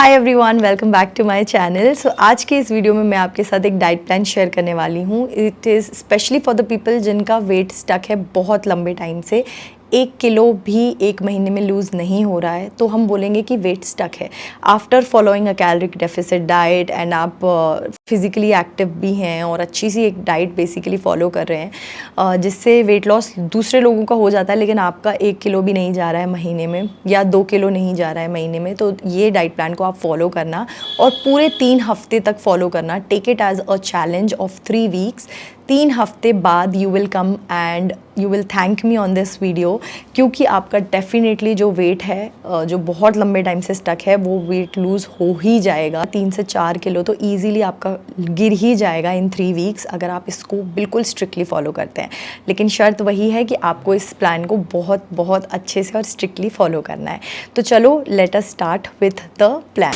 Hi everyone, welcome back to my channel. So आज के इस वीडियो में मैं आपके साथ एक डाइट प्लान शेयर करने वाली हूँ। It is specially for the people जिनका वेट स्टक है बहुत लंबे टाइम से। 1 किलो भी 1 महीने में लूज़ नहीं हो रहा है तो हम बोलेंगे कि वेट स्टक है। After following a caloric deficit diet and आप फिज़िकली एक्टिव भी हैं और अच्छी सी एक डाइट बेसिकली फॉलो कर रहे हैं जिससे वेट लॉस दूसरे लोगों का हो जाता है, लेकिन आपका 1 किलो भी नहीं जा रहा है महीने में या 2 किलो नहीं जा रहा है महीने में, तो ये डाइट प्लान को आप फॉलो करना और पूरे 3 हफ्ते तक फॉलो करना। Take it as a challenge of 3 weeks. 3 हफ्ते बाद you will come and you will thank me on this video, क्योंकि आपका डेफिनेटली जो वेट है जो बहुत लंबे टाइम से स्टक है वो वेट लूज़ हो ही जाएगा। 3 से 4 किलो तो ईजिली आपका गिर ही जाएगा इन 3 वीक्स अगर आप इसको बिल्कुल स्ट्रिक्टली फॉलो करते हैं। लेकिन शर्त वही है कि आपको इस प्लान को बहुत बहुत अच्छे से और स्ट्रिक्टली फॉलो करना है। तो चलो let us start with the plan.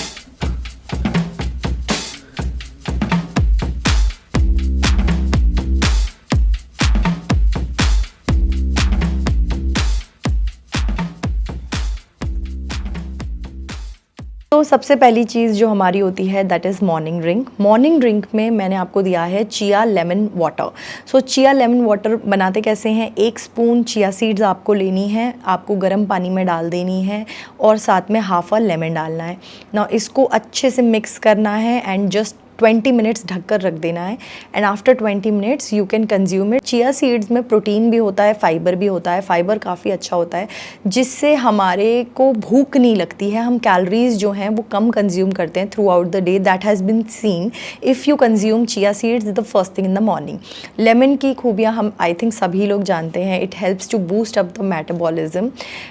तो सबसे पहली चीज़ जो हमारी होती है that is morning drink. Morning drink में मैंने आपको दिया है चिया लेमन वाटर। सो चिया लेमन वाटर बनाते कैसे हैं? 1 स्पून चिया सीड्स आपको लेनी है, आपको गर्म पानी में डाल देनी है और साथ में हाफ अ लेमन डालना है ना। इसको अच्छे से मिक्स करना है एंड जस्ट 20 मिनट्स ढककर रख देना है and after 20 minutes you can consume it. Chia seeds में प्रोटीन भी होता है, फाइबर भी होता है। फाइबर काफ़ी अच्छा होता है जिससे हमारे को भूख नहीं लगती है, हम कैलोरीज जो हैं वो कम कंज्यूम करते हैं throughout the day. That has been seen if you consume chia seeds the first thing in the morning. Lemon की खूबियाँ हम आई थिंक सभी लोग जानते हैं। It helps to boost up the metabolism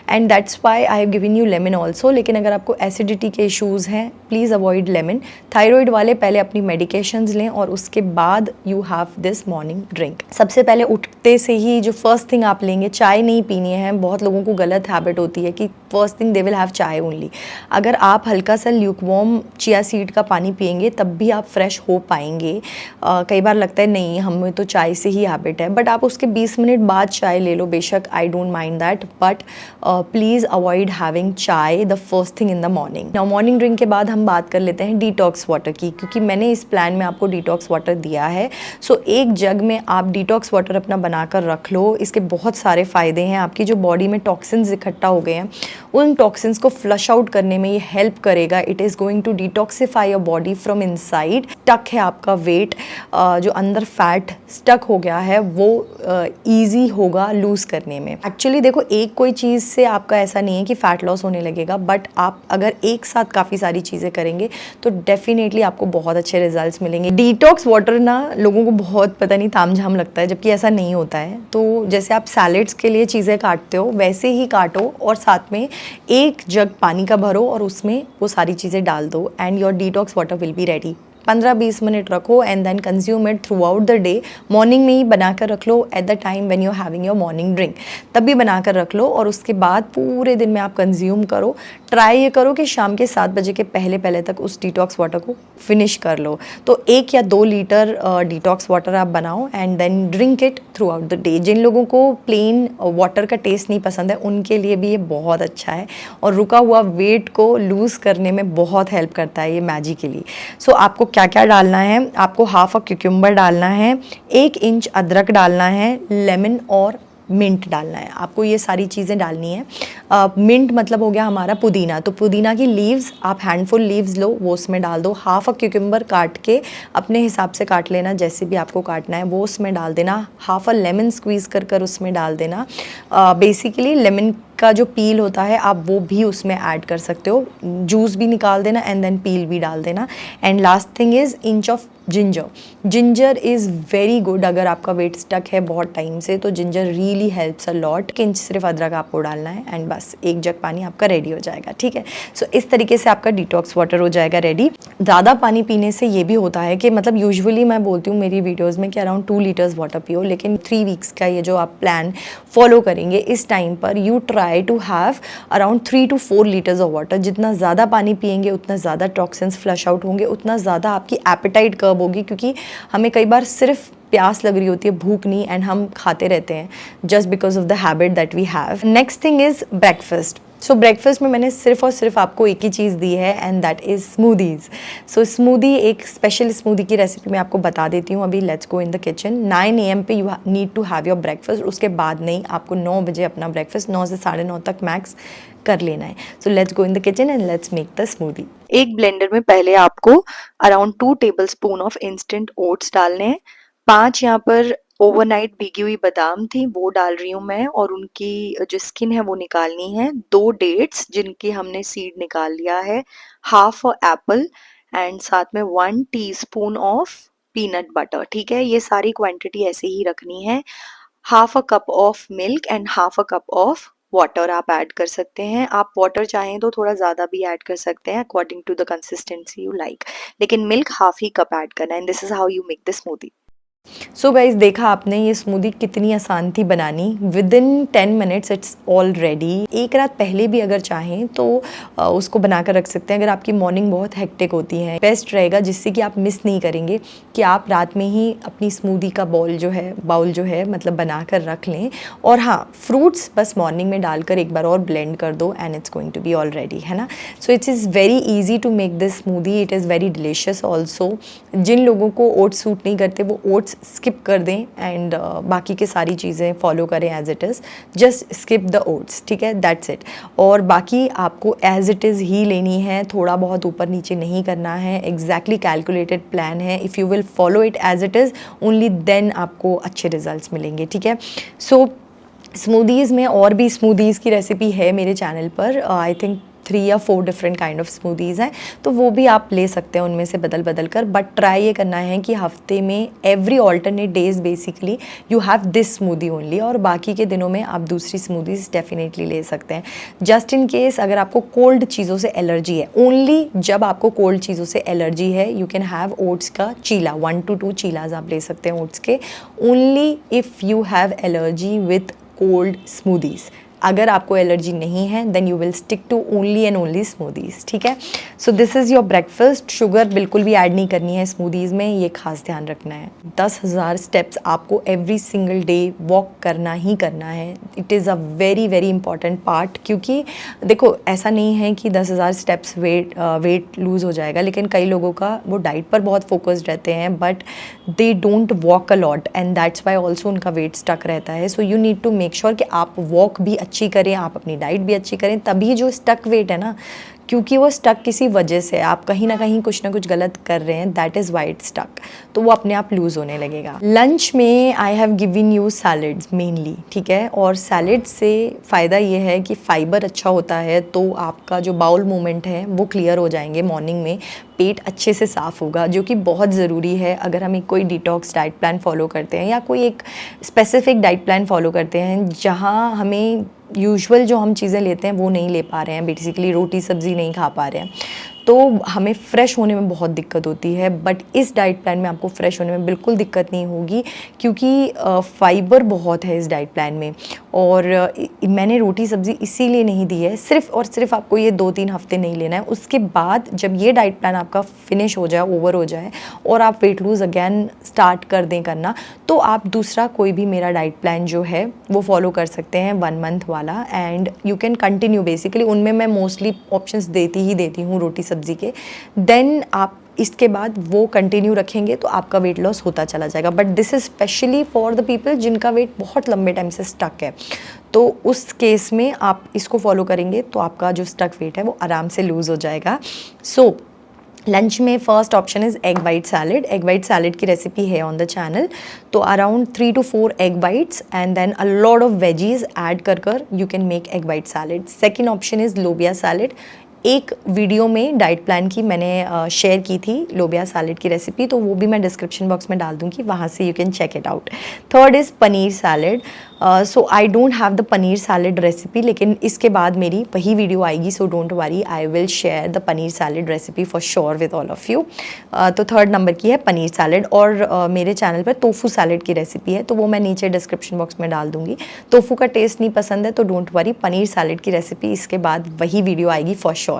and that's why I have given you lemon also. लेकिन अगर आपको एसिडिटी के इशूज़ हैं प्लीज़ अवॉइड लेमन। थायराइड वाले पहले अपनी मेडिकेशंस लें और उसके बाद you have this morning drink. सबसे पहले उठते से ही जो फर्स्ट थिंग आप लेंगे, चाय नहीं पीनी है। बहुत लोगों को गलत हैबिट होती है कि first thing they will have चाय ओनली। अगर आप हल्का सा ल्यूकवार्म चिया सीड का पानी पिएंगे तब भी आप फ्रेश हो पाएंगे। कई बार लगता है नहीं हमें तो चाय से ही हैबिट है, बट आप उसके 20 मिनट बाद चाय ले लो, बेशक I don't mind that, but please avoid having chai the first thing in the morning. Now morning drink के बाद हम बात कर लेते हैं डिटॉक्स वाटर की, क्योंकि मैंने इस प्लान में आपको डिटॉक्स वाटर दिया है। सो एक जग में आप डिटॉक्स वाटर अपना बनाकर रख लो। इसके बहुत सारे फ़ायदे हैं। आपकी जो बॉडी में टॉक्सिन्स इकट्ठा हो गए हैं उन टॉक्सिन्स को फ्लश आउट करने में ये हेल्प करेगा। It is going to detoxify your body from inside. Stuck है आपका वेट, जो अंदर फैट स्टक हो गया है वो ईजी होगा लूज़ करने में। एक्चुअली देखो, एक कोई चीज़ से आपका ऐसा नहीं है कि फ़ैट लॉस होने लगेगा, बट आप अगर एक साथ काफ़ी सारी चीज़ें करेंगे तो डेफिनेटली आपको बहुत अच्छे रिजल्ट्स मिलेंगे। डिटॉक्स वाटर ना लोगों को बहुत पता नहीं तामझाम लगता है, जबकि ऐसा नहीं होता है। तो जैसे आप सैलेड्स के लिए चीज़ें काटते हो वैसे ही काटो और साथ में 1 जग पानी का भरो और उसमें वो सारी चीज़ें डाल दो and your detox water will be ready. 15-20 minute रखो and then consume it throughout the day. Morning में ही बनाकर रख लो at the time when you are having your morning drink, तब भी बनाकर रख लो और उसके बाद पूरे दिन में आप कंज्यूम करो। ट्राई ये करो कि शाम के 7 बजे के पहले पहले तक उस डिटॉक्स वाटर को फिनिश कर लो। तो 1 या 2 लीटर डिटॉक्स वाटर आप बनाओ and then drink it throughout the day. जिन लोगों को प्लेन वाटर का टेस्ट नहीं पसंद है उनके लिए भी ये बहुत अच्छा है और रुका हुआ वेट को लूज़ करने में बहुत हेल्प करता है ये मैजिकली। सो आपको क्या क्या डालना है? आपको हाफ अ क्यूकम्बर डालना है, 1 इंच अदरक डालना है, लेमन और मिंट डालना है। आपको ये सारी चीज़ें डालनी है। मिंट मतलब हो गया हमारा पुदीना, तो पुदीना की लीव्स आप हैंडफुल लीव्स लो, वो उसमें डाल दो। हाफ अ क्यूकम्बर काट के अपने हिसाब से काट लेना, जैसे भी आपको काटना है वो उसमें डाल देना। हाफ अ लेमन स्क्वीज़ कर कर उसमें डाल देना। बेसिकली लेमन का जो पील होता है आप वो भी उसमें ऐड कर सकते हो, जूस भी निकाल देना एंड देन पील भी डाल देना। And last thing is inch of ginger. Ginger is very good. अगर आपका वेट स्टक है बहुत टाइम से तो ginger really helps a lot. Inch सिर्फ अदरक आपको डालना है एंड बस 1 जग पानी आपका रेडी हो जाएगा। ठीक है, सो इस तरीके से आपका डिटॉक्स वाटर हो जाएगा रेडी। ज़्यादा पानी पीने से ये भी होता है कि मतलब यूजुअली मैं बोलती हूँ मेरी वीडियोज़ में कि अराउंड 2 लीटर्स वाटर पियो, लेकिन 3 वीक्स का ये जो आप प्लान फॉलो करेंगे इस टाइम पर you try to have around 3 to 4 litres of water. जितना ज़्यादा पानी पिएंगे उतना ज़्यादा टॉक्सिन्स फ्लश आउट होंगे, उतना ज़्यादा आपकी एपेटाइट कर्व होगी, क्योंकि हमें कई बार सिर्फ प्यास लग रही होती है, भूख नहीं, एंड हम खाते रहते हैं just because of the habit that we have. Next thing is breakfast. So breakfast में मैंने सिर्फ और सिर्फ आपको एक ही चीज़ दी है and that is smoothies. So smoothie, एक स्पेशल स्मूदी की रेसिपी मैं आपको बता देती हूँ अभी। Let's go in the kitchen. 9 AM पे you need to have your breakfast. उसके बाद नहीं, आपको 9 बजे अपना ब्रेकफास्ट 9 से 9:30 तक मैक्स कर लेना है। So let's go in the kitchen and let's make the smoothie. एक ब्लेंडर में पहले आपको around 2 tablespoon of instant oats डालने हैं। 5 यहाँ पर ओवरनाइट भीगी हुई बादाम थी, वो डाल रही हूँ मैं, और उनकी जो स्किन है वो निकालनी है। 2 डेट्स जिनकी हमने सीड निकाल लिया है, हाफ अ एप्पल एंड साथ में 1 टीस्पून ऑफ पीनट बटर। ठीक है, ये सारी क्वांटिटी ऐसे ही रखनी है। Half a cup of milk and half a cup of water आप ऐड कर सकते हैं। आप वाटर चाहें तो थोड़ा ज़्यादा भी ऐड कर सकते हैं according to the consistency you like, लेकिन मिल्क हाफ ही कप ऐड करना है। And this is how you make the smoothie. So guys, देखा आपने ये स्मूदी कितनी आसान थी बनानी। Within 10 minutes it's all ready. एक रात पहले भी अगर चाहें तो उसको बना कर रख सकते हैं। अगर आपकी मॉर्निंग बहुत हेक्टिक होती है, बेस्ट रहेगा जिससे कि आप मिस नहीं करेंगे कि आप रात में ही अपनी स्मूदी का बाउल जो है मतलब बना कर रख लें। और हाँ, फ्रूट्स बस मॉर्निंग में डालकर एक बार और ब्लेंड कर दो and it's going to be all ready, है ना। So it's is very easy to make this smoothie. It is very delicious also. जिन लोगों को ओट्स सूट नहीं करते वो ओट्स स्किप कर दें एंड बाकी की सारी चीज़ें फॉलो करें as it is. Just skip the oats, ठीक है, दैट्स इट। और बाकी आपको एज इट इज़ ही लेनी है, थोड़ा बहुत ऊपर नीचे नहीं करना है। एग्जैक्टली कैलकुलेटेड प्लान है। If you will follow it as it is only then आपको अच्छे रिजल्ट्स मिलेंगे, ठीक है। सो स्मूदीज़ में और भी स्मूदीज़ की रेसिपी है मेरे चैनल पर। आई थिंक 3 या 4 डिफरेंट काइंड ऑफ स्मूदीज़ हैं, तो वो भी आप ले सकते हैं उनमें से बदल बदल कर। बट ट्राई ये करना है कि हफ्ते में every alternate days basically you have this smoothie only, और बाकी के दिनों में आप दूसरी स्मूदीज़ डेफिनेटली ले सकते हैं। जस्ट इन केस अगर आपको कोल्ड चीज़ों से एलर्जी है, ओनली जब आपको कोल्ड चीज़ों से एलर्जी है यू कैन हैव ओट्स का चीला। 1 to 2 चीलाज आप ले सकते हैं ओट्स के, only if you have allergy with cold smoothies. अगर आपको एलर्जी नहीं है then you will stick to only and only smoothies, ठीक है। So this is your breakfast. Sugar बिल्कुल भी ऐड नहीं करनी है स्मूदीज़ में, ये खास ध्यान रखना है। 10,000 स्टेप्स आपको एवरी सिंगल डे वॉक करना ही करना है। It is a very very important part, क्योंकि देखो ऐसा नहीं है कि 10,000 स्टेप्स वेट लूज़ हो जाएगा, लेकिन कई लोगों का वो डाइट पर बहुत फोकस्ड रहते हैं but they don't walk a lot and that's why also उनका वेट स्टक रहता है। So you need to make sure कि आप वॉक भी अच्छी करें, आप अपनी डाइट भी अच्छी करें, तभी जो स्टक वेट है ना, क्योंकि वो स्टक किसी वजह से, आप कहीं ना कहीं कुछ ना कुछ गलत कर रहे हैं, that is why it stuck, तो वो अपने आप लूज़ होने लगेगा। लंच में I have given you salads mainly, ठीक है। और सैलड से फ़ायदा ये है कि फ़ाइबर अच्छा होता है, तो आपका जो बाउल मूवमेंट है वो क्लियर हो जाएंगे मॉर्निंग में, पेट अच्छे से साफ़ होगा, जो कि बहुत ज़रूरी है अगर हम एक कोई डिटॉक्स डाइट प्लान फॉलो करते हैं या कोई एक स्पेसिफिक डाइट प्लान फॉलो करते हैं जहाँ हमें यूजुअल जो हम चीज़ें लेते हैं वो नहीं ले पा रहे हैं, बेसिकली रोटी सब्ज़ी नहीं खा पा रहे हैं, तो हमें फ़्रेश होने में बहुत दिक्कत होती है। बट इस डाइट प्लान में आपको फ़्रेश होने में बिल्कुल दिक्कत नहीं होगी, क्योंकि फ़ाइबर बहुत है इस डाइट प्लान में। और मैंने रोटी सब्ज़ी इसीलिए नहीं दी है, सिर्फ़ और सिर्फ आपको ये 2-3 हफ्ते नहीं लेना है। उसके बाद जब ये डाइट प्लान आपका फिनिश हो जाए, ओवर हो जाए, और आप वेट लूज़ अगैन स्टार्ट कर दें करना, तो आप दूसरा कोई भी मेरा डाइट प्लान जो है वो फॉलो कर सकते हैं 1 मंथ वाला, and you can continue. Basically उनमें मैं मोस्टली ऑप्शंस देती हूँ रोटी सब्ज़ी के। देन आप इसके बाद वो कंटिन्यू रखेंगे तो आपका वेट लॉस होता चला जाएगा। But this is specially for the people जिनका वेट बहुत लंबे टाइम से स्टक है, तो उस केस में आप इसको फॉलो करेंगे तो आपका जो स्टक वेट है वो आराम से लूज़ हो जाएगा। सो लंच में first option is egg white salad. Egg white salad की रेसिपी है ऑन द चैनल, तो around 3 to 4 egg whites and then a lot of veggies add कर you can make egg white salad. Second option is lobia salad. एक video में diet plan की मैंने share की थी लोबिया सैलड की रेसिपी, तो वो भी मैं डिस्क्रिप्शन बॉक्स में डाल दूँगी, वहाँ से you can check it out. Third is paneer salad. So I don't have the paneer salad recipe, लेकिन इसके बाद मेरी वही वीडियो आएगी, so don't worry, I will share the paneer salad recipe for sure with all of you. तो third number की है paneer salad. और मेरे चैनल पर टोफू सैलड की रेसिपी है, तो वो मैं नीचे डिस्क्रिप्शन बॉक्स में डाल दूँगी। टोफू का टेस्ट नहीं पसंद है तो डोंट वरी, पनीर सैलड की रेसिपी इसके बाद वही वीडियो आएगी for sure.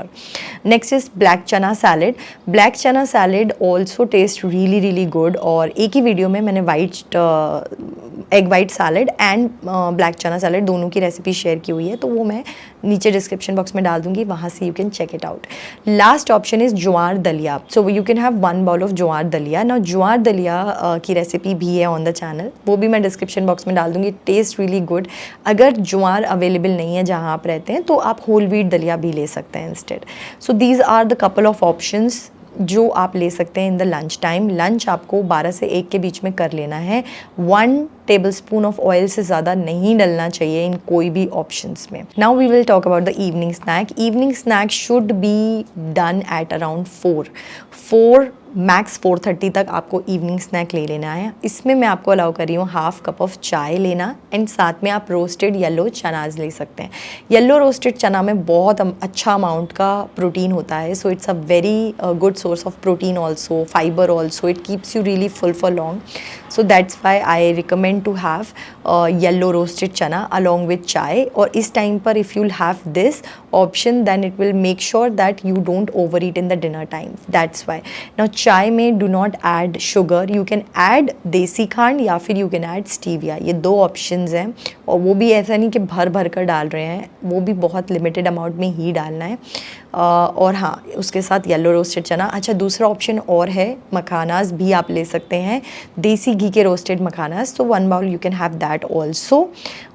Next is black चना सैलड। ब्लैक चना salad also test really really good, और एक ही वीडियो में मैंने white egg white salad and black चना सैलड, दोनों की रेसिपी शेयर की हुई है, तो वो मैं नीचे डिस्क्रिप्शन बॉक्स में डाल दूंगी, वहाँ से you can check it out. Last option is jowar daliya. So you can have 1 bowl of jowar daliya. ना ज्वार दलिया की रेसिपी भी है ऑन द चैनल, वो भी मैं डिस्क्रिप्शन बॉक्स में डाल दूंगी। Test really good. अगर ज्वार अवेलेबल नहीं है जहाँ आप रहते हैं तो आप होल व्हीट दलिया भी ले सकते हैं instead. So these are the couple of options जो आप ले सकते हैं in the lunch time. Lunch आपको 12 से 1 के बीच में कर लेना है। 1 टेबलस्पून ऑफ ऑयल से ज़्यादा नहीं डलना चाहिए इन कोई भी ऑप्शंस में। Now we will talk about the evening snack. Evening snack should be done at around 4 max 4:30 तक आपको इवनिंग स्नैक ले लेना है। इसमें मैं आपको अलाउ कर रही हूँ हाफ कप ऑफ चाय लेना, एंड साथ में आप रोस्टेड येलो चनाज ले सकते हैं। येलो रोस्टेड चना में बहुत अच्छा अमाउंट का प्रोटीन होता है, so it's a very good source of protein also, fibre also, it keeps you really full for long. So that's why I recommend to have yellow roasted chana along with chai. और इस time पर if you'll have this option then it will make sure that you don't over eat in the dinner time, that's why. Now चाय में do not add sugar, you can add देसी खांड या फिर you can add stevia, ये 2 options हैं। और वो भी ऐसा नहीं कि भर भर कर डाल रहे हैं, वो भी बहुत लिमिटेड अमाउंट में ही डालना है। और हाँ, उसके साथ येलो रोस्टेड चना। अच्छा, दूसरा ऑप्शन और है, मखानास भी आप ले सकते हैं, देसी घी के रोस्टेड मखानास। तो 1 bowl you can have that also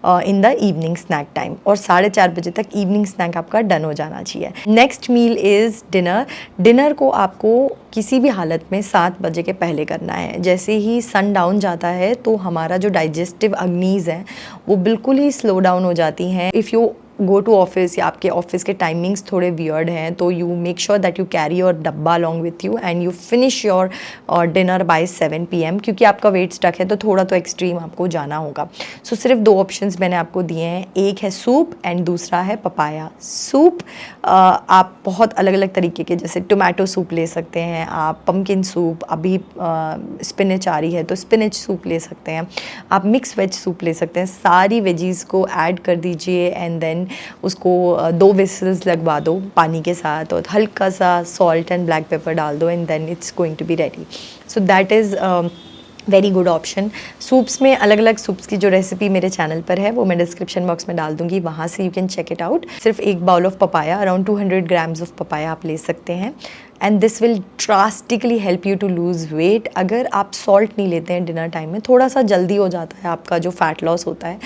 in the evening snack time. और 4:30 बजे तक इवनिंग स्नैक आपका डन हो जाना चाहिए। Next meal is dinner. Dinner को आपको किसी भी हालत में 7 बजे के पहले करना है। जैसे ही सन डाउन जाता है तो हमारा जो डाइजेस्टिव अग्नीज़ हैं वो बिल्कुल ही स्लो डाउन हो जाती हैं। If you go to office या आपके ऑफिस के टाइमिंग्स थोड़े वियर्ड हैं, तो you make sure that you carry your dabba along with you and you finish your dinner by 7 PM, क्योंकि आपका वेट स्टक है तो थोड़ा तो एक्सट्रीम आपको जाना होगा। सो सिर्फ 2 ऑप्शंस मैंने आपको दिए हैं, एक है सूप एंड दूसरा है पपाया सूप। आप बहुत अलग अलग तरीके के, जैसे टोमेटो सूप ले सकते हैं आप, पम्पकिन सूप, अभी स्पिनच आ रही है तो स्पिनच सूप ले सकते हैं आप, मिक्स वेज सूप ले सकते हैं। सारी वेजीज़ को ऐड कर दीजिए एंड देन उसको 2 विसल्स लगवा दो पानी के साथ, और हल्का सा सॉल्ट एंड ब्लैक पेपर डाल दो and then it's going to be ready. So that is very good option. Soups में अलग अलग सूप्स की जो रेसिपी मेरे चैनल पर है वो मैं डिस्क्रिप्शन बॉक्स में डाल दूंगी, वहाँ से you can check it out. सिर्फ 1 bowl of papaya, around 200 grams of papaya आप ले सकते हैं, and this will drastically help you to lose weight. अगर आप सॉल्ट नहीं लेते हैं डिनर टाइम में, थोड़ा सा जल्दी हो जाता है आपका जो फैट लॉस होता है,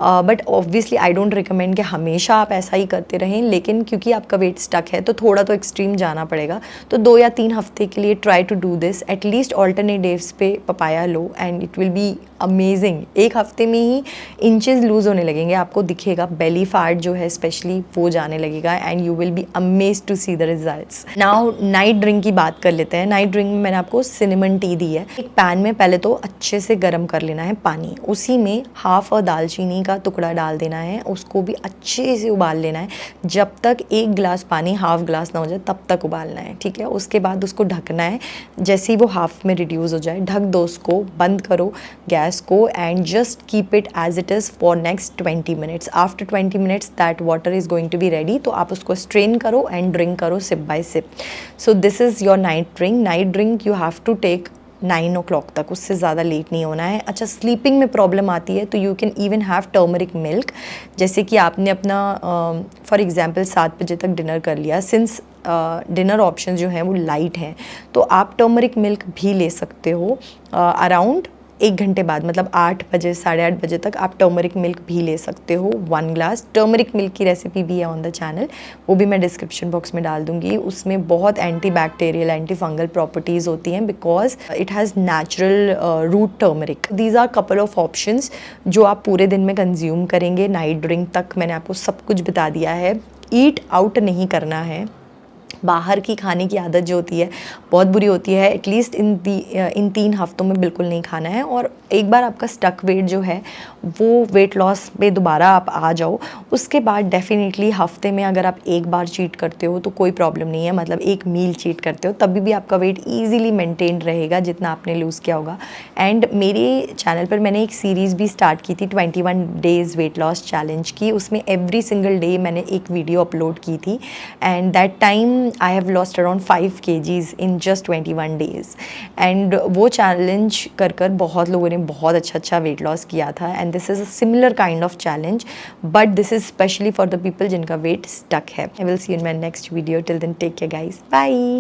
but obviously I don't recommend कि हमेशा आप ऐसा ही करते रहें, लेकिन क्योंकि आपका वेट स्टक है तो थोड़ा तो एक्सट्रीम जाना पड़ेगा। तो 2 या 3 हफ्ते के लिए try to do this, at least alternate days पे पपाया लो and it will be amazing. 1 हफ्ते में ही इंचेस लूज़ होने लगेंगे, आपको दिखेगा बेली फैट जो है स्पेशली वो जाने लगेगा, and you will be amazed to see the results. Now night drink की बात कर लेते हैं। नाइट ड्रिंक में मैंने आपको सिनेमन टी दी है। एक पैन में पहले तो अच्छे से गर्म कर लेना है पानी, उसी में हाफ और दालचीनी का टुकड़ा डाल देना है, उसको भी अच्छे से उबाल लेना है जब तक 1 गिलास पानी हाफ गिलास ना हो जाए तब तक उबालना है, ठीक है। उसके बाद उसको ढकना है, जैसे ही वो हाफ में रिड्यूस हो जाए ढक दो उसको, बंद करो गैस को and just keep it as it is for next 20 minutes. After 20 minutes that water is going to be ready, तो आप उसको स्ट्रेन करो एंड ड्रिंक करो sip by sip. So this is your night drink. Night drink you have to take 9 o'clock तक, उससे ज़्यादा late नहीं होना है। अच्छा, स्लीपिंग में प्रॉब्लम आती है तो you can even have turmeric milk. जैसे कि आपने अपना फॉर एग्जांपल 7 बजे तक डिनर कर लिया, सिंस डिनर ऑप्शन जो हैं वो लाइट हैं, तो आप टर्मरिक मिल्क भी ले सकते हो अराउंड 1 घंटे बाद, मतलब 8 बजे 8:30 बजे तक आप टर्मरिक मिल्क भी ले सकते हो 1 ग्लास। टर्मरिक मिल्क की रेसिपी भी है ऑन द चैनल, वो भी मैं डिस्क्रिप्शन बॉक्स में डाल दूंगी। उसमें बहुत anti bacterial anti fungal properties होती हैं because it has natural root turmeric. These are couple of options जो आप पूरे दिन में कंज्यूम करेंगे। नाइट ड्रिंक तक मैंने आपको सब कुछ बता दिया है। ईट आउट नहीं करना है, बाहर की खाने की आदत जो होती है बहुत बुरी होती है, एटलीस्ट इन 3 हफ्तों में बिल्कुल नहीं खाना है। और एक बार आपका स्टक वेट जो है वो वेट लॉस पे दोबारा आप आ जाओ, उसके बाद डेफिनेटली हफ्ते में अगर आप 1 बार चीट करते हो तो कोई प्रॉब्लम नहीं है, मतलब 1 मील चीट करते हो तभी भी आपका वेट ईजिली मेंटेन रहेगा जितना आपने लूज़ किया होगा। एंड मेरे चैनल पर मैंने एक सीरीज़ भी स्टार्ट की थी 21 डेज़ वेट लॉस चैलेंज की, उसमें एवरी सिंगल डे मैंने एक वीडियो अपलोड की थी, and that time I have lost around 5 kgs in just 21 days। And वो चैलेंज कर कर बहुत लोगों ने बहुत अच्छा वेट लॉस किया था, and this is a similar kind of challenge, but this is specially for the people जिनका वेट स्टक है। I will see you in my next video. Till then take care guys, bye.